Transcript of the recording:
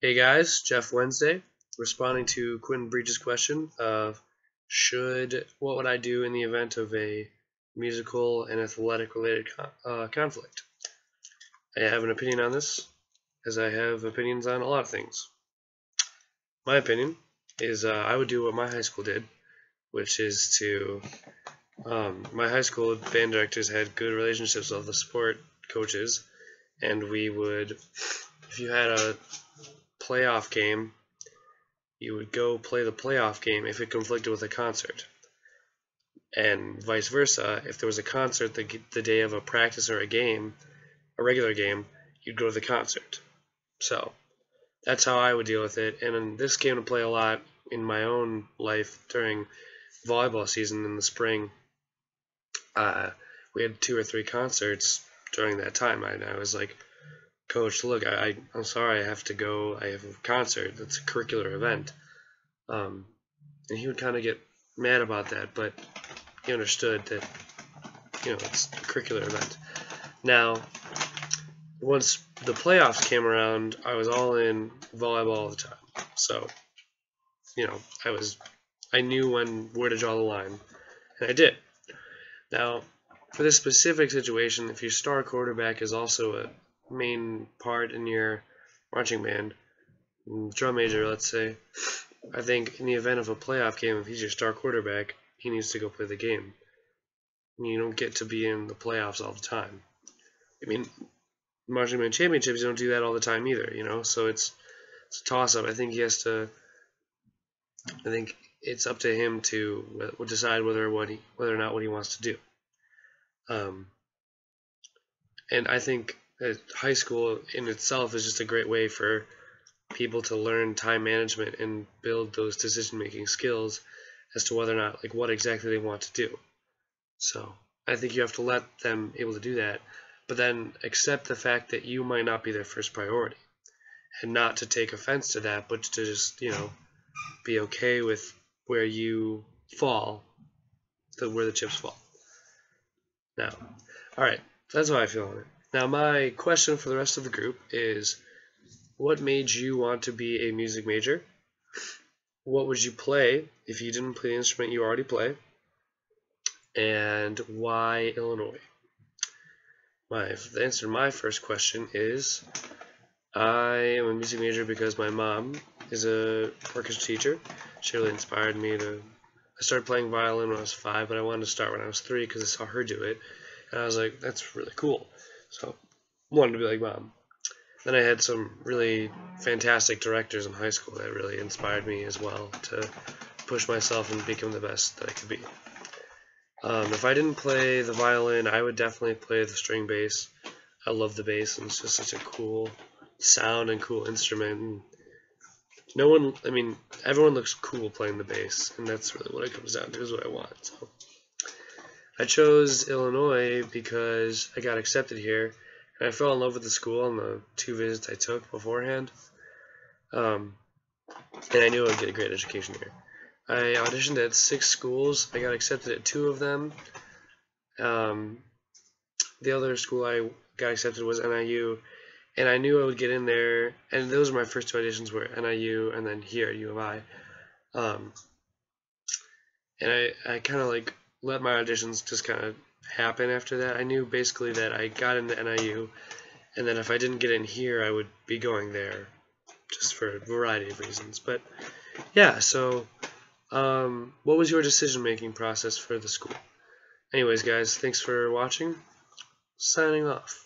Hey guys, Jeff Wednesday, responding to Quentin Breach's question of what would I do in the event of a musical and athletic related conflict? I have an opinion on this, as I have opinions on a lot of things. My opinion is I would do what my high school did, which is my high school band directors had good relationships with the sport coaches, and we would, if you had a playoff game, you would go play the playoff game if it conflicted with a concert. And vice versa, if there was a concert the day of a practice or a regular game, you'd go to the concert. So that's how I would deal with it. And this came to play a lot in my own life during volleyball season in the spring. We had 2 or 3 concerts during that time. I was like, Coach, look, I'm sorry, I have to go. I have a concert. That's a curricular event. And he would kind of get mad about that, but he understood that, it's a curricular event. Now, once the playoffs came around, I was all in volleyball all the time. So, I knew where to draw the line, and I did. Now, for this specific situation, if your star quarterback is also a main part in your marching band, drum major, let's say, I think in the event of a playoff game, if he's your star quarterback, he needs to go play the game. You don't get to be in the playoffs all the time. I mean, marching band championships, you don't do that all the time either, so it's a toss-up. I think it's up to him to decide whether or not what he wants to do. And I think high school in itself is just a great way for people to learn time management and build those decision-making skills as to whether or not, what exactly they want to do. So I think you have to let them able to do that, but then accept the fact that you might not be their first priority, and not to take offense to that, but to just, be okay with where you fall, where the chips fall. Now, all right, that's how I feel on it. Now, my question for the rest of the group is, what made you want to be a music major? What would you play if you didn't play the instrument you already play? And why Illinois? The answer to my first question is, I am a music major because my mom is a orchestra teacher. She really inspired me I started playing violin when I was 5, but I wanted to start when I was 3 because I saw her do it. And I was like, that's really cool. So I wanted to be like Mom. Then I had some really fantastic directors in high school that really inspired me as well to push myself and become the best that I could be. If I didn't play the violin, I would definitely play the string bass. I love the bass, and it's just such a cool sound and cool instrument. And everyone looks cool playing the bass, and that's really what it comes down to, is what I want. So I chose Illinois because I got accepted here, and I fell in love with the school on the 2 visits I took beforehand. And I knew I would get a great education here. I auditioned at 6 schools. I got accepted at 2 of them. The other school I got accepted was NIU, and I knew I would get in there. And those were my first 2 auditions, were NIU and then here at U of I. And I kind of let my auditions just kind of happen after that. I knew basically that I got into NIU, and then if I didn't get in here, I would be going there, just for a variety of reasons. But yeah, so what was your decision-making process for the school? Anyways, guys, thanks for watching. Signing off.